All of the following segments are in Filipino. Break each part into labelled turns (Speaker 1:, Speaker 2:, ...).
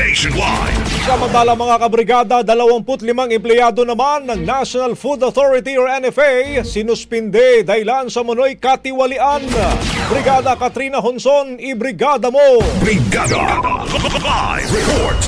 Speaker 1: nationwide.
Speaker 2: Samantala mga kabrigada, 25 empleyado naman ng National Food Authority or NFA sinuspinde dahilan sa munoy katiwalian. Brigada Katrina Honson, ibrigada mo!
Speaker 1: Brigada Live Report.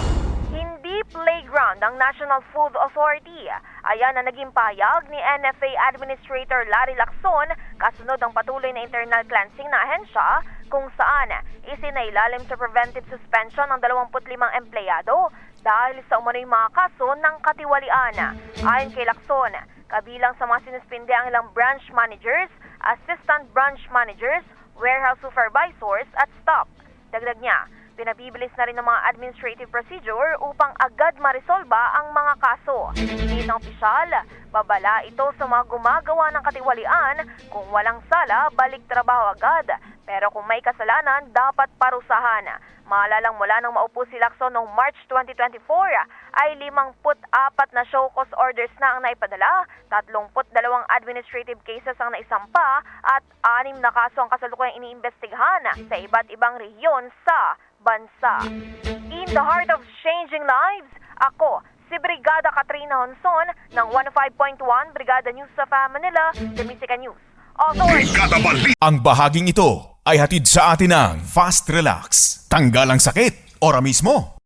Speaker 3: Hindi playground ang National Food Authority. Ayan ang naging payag ni NFA Administrator Larry Lacson kasunod ng patuloy na internal cleansing na ahensya kung saan isinailalim sa preventive suspension ng 25 empleyado dahil sa umano'y mga kaso ng katiwalian. Ayon kay Lacson, kabilang sa mga sinuspinde ang ilang branch managers, assistant branch managers, warehouse supervisors at staff. Dagdag niya, pinabibilis na rin ng mga administrative procedure upang agad marisolba ang mga kaso. Hindi ng opisyal, babala ito sa mga gumagawa ng katiwalian kung walang sala, balik trabaho agad. Pero kung may kasalanan, dapat parusahan. Maalalang mula nang maupo si Lacson noong March 2024 ay 54 na show cause orders na ang naipadala, 32 administrative cases ang naisampa at 6 na kaso ang kasalukuyang iniimbestigahan sa iba't ibang rehiyon sa bansa. In the heart of changing lives, ako si Brigada Katrina Honson ng 105.1 Brigada News sa Manila, The Music News Authority.
Speaker 1: Brigada Balita.
Speaker 4: Ang bahaging ito ay hatid sa atin ng Fast Relax. Tanggal ang sakit, ora mismo.